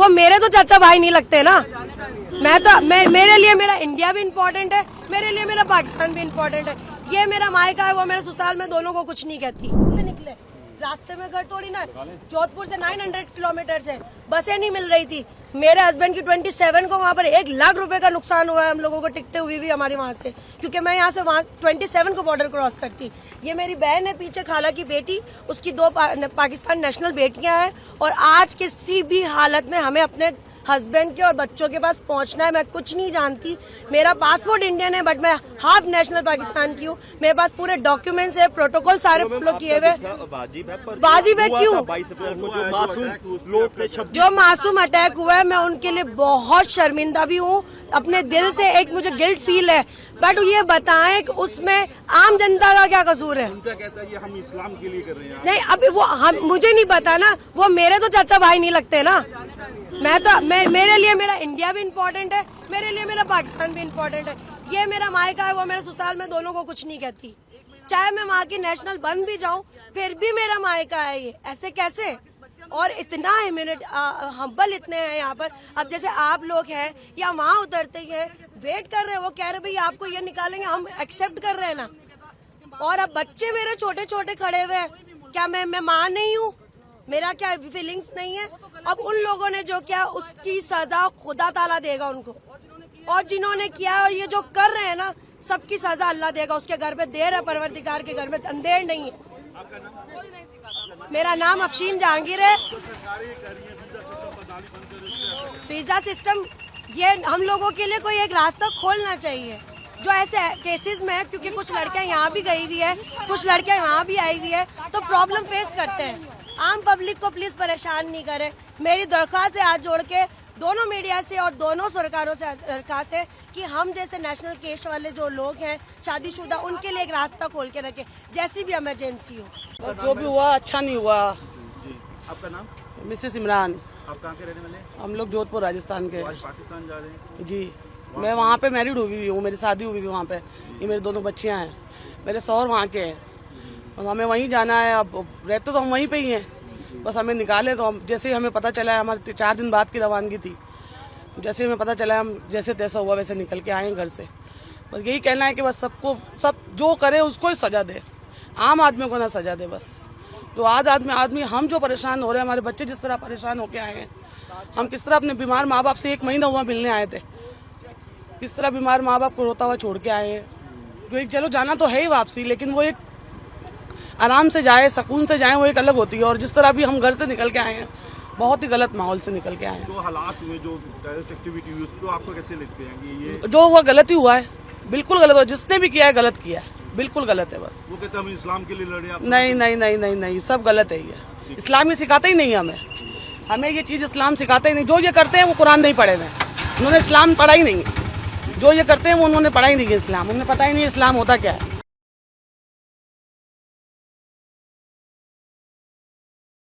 वो मेरे तो चाचा भाई नहीं लगते ना। मेरे लिए मेरा इंडिया भी इम्पोर्टेंट है, मेरे लिए मेरा पाकिस्तान भी इम्पोर्टेंट है। ये मेरा मायका है, वो मेरे ससुराल में, दोनों को कुछ नहीं कहती। निकले रास्ते में घर थोड़ी ना, जोधपुर से 900 किलोमीटर से बसें नहीं मिल रही थी। मेरे हस्बैंड की 27 को वहाँ पर 1 लाख रुपए का नुकसान हुआ है हम लोगों को, टिकटें हुई भी हमारे वहाँ से, क्योंकि मैं यहाँ से वहाँ 27 को बॉर्डर क्रॉस करती। ये मेरी बहन है पीछे, खाला की बेटी, उसकी 2 पाकिस्तान नेशनल बेटियां हैं। और आज किसी भी हालत में हमें अपने हस्बैंड के और बच्चों के पास पहुंचना है। मैं कुछ नहीं जानती, मेरा पासपोर्ट इंडियन है बट मैं हाफ नेशनल पाकिस्तान की हूँ। मेरे पास पूरे डॉक्यूमेंट्स है, प्रोटोकॉल सारे फॉलो किए हुए। वाजिब है क्यों? जो मासूम अटैक हुआ है मैं उनके लिए बहुत शर्मिंदा भी हूँ, अपने दिल से एक मुझे गिल्ट फील है। बट ये बताएं कि उसमें आम जनता का क्या कसूर है? उनका कहता है ये हम इस्लाम के लिए कर रहे हैं। नहीं, अभी वो मुझे नहीं पता ना, वो मेरे तो चाचा भाई नहीं लगते ना। मेरे लिए मेरा इंडिया भी इम्पोर्टेंट है, मेरे लिए मेरा पाकिस्तान भी इम्पोर्टेंट है। ये मेरा मायका है, वो मेरे ससुराल में, दोनों को कुछ नहीं कहती। चाहे मैं वहाँ की नेशनल बन भी जाऊँ फिर भी मेरा मायका है ये। ऐसे कैसे? और इतना हम्बल इतने हैं यहाँ पर। अब जैसे आप लोग हैं या वहाँ उतरते हैं, वेट कर रहे हैं, वो कह रहे भैया आपको ये निकालेंगे, हम एक्सेप्ट कर रहे हैं ना। और अब बच्चे मेरे छोटे छोटे खड़े हुए हैं, क्या मैं माँ नहीं हूँ? मेरा क्या फीलिंग्स नहीं है? अब उन लोगों ने जो किया उसकी सजा खुदा ताला देगा उनको, और जिन्होंने किया और ये जो कर रहे हैं ना, सबकी सजा अल्लाह देगा। उसके घर पे देर है, परवरदिगार के घर में अंधेर नहीं है। मेरा नाम अफशीन जहांगीर है। वीजा सिस्टम ये हम लोगों के लिए कोई एक रास्ता खोलना चाहिए जो ऐसे केसेस में है, क्योंकि कुछ लड़कियां यहाँ भी गई हुई है, कुछ लड़कियां यहाँ भी आई हुई है, तो प्रॉब्लम फेस करते हैं। आम पब्लिक को प्लीज परेशान नहीं करें। मेरी दरख्वास्त है हाथ जोड़ के दोनों मीडिया से और दोनों सरकारों से दरख्वास्त है कि हम जैसे नेशनल केस वाले जो लोग हैं शादीशुदा, उनके लिए एक रास्ता खोल के रखें, जैसी भी इमरजेंसी हो। बस जो भी हुआ अच्छा नहीं हुआ। जी, आपका नाम? मिसेस इमरान। आप कहाँ के रहने वाले हैं? हम लोग जोधपुर राजस्थान के। आज पाकिस्तान जा रहे हैं? जी, मैं वहाँ पे मैरिड हुई हूँ, मेरी शादी हुई भी वहाँ पे। ये मेरी दोनों बच्चियाँ हैं, मेरे शौहर वहाँ के हैं और हमें वहीं जाना है। अब रहते तो हम वहीं पे ही हैं, बस हमें निकाले तो हम, जैसे ही हमें पता चला है, हमारे 4 दिन बाद की रवानगी थी, जैसे ही हमें पता चला हम जैसे तैसा हुआ वैसे निकल के आए घर से। बस यही कहना है कि बस सबको, सब जो करे उसको ही सजा दे, आम आदमी को ना सजा दे। बस जो आदमी हम जो परेशान हो रहे हैं, हमारे बच्चे जिस तरह परेशान होके आए हैं, हम किस तरह अपने बीमार माँ बाप से 1 महीना हुआ मिलने आए थे, किस तरह बीमार माँ बाप को रोता हुआ छोड़ के आए हैं। जो एक चलो जाना तो है ही वापसी, लेकिन वो एक आराम से जाए, सुकून से जाए, वो एक अलग होती है। और जिस तरह भी हम घर से निकल के आए हैं, बहुत ही गलत माहौल से निकल के आए हैं। जो हालात हुए, जो टेररिस्ट एक्टिविटी हुई, उसको आपको कैसे लगते हैं कि ये जो हुआ गलत ही हुआ है? बिल्कुल गलत हुआ, जिसने भी किया है गलत किया है, बिल्कुल गलत है। बस वो कहते हैं हम इस्लाम के लिए लड़े। आप नहीं, सब गलत है। ये इस्लाम ही सिखाते ही नहीं हमें ये चीज इस्लाम सिखाते ही नहीं। जो ये करते हैं वो कुरान नहीं पढ़े हुए, उन्होंने इस्लाम पढ़ा ही नहीं है। जो ये करते हैं वो उन्होंने पढ़ा ही नहीं है इस्लाम, उन्हें पता ही नहीं इस्लाम होता क्या है।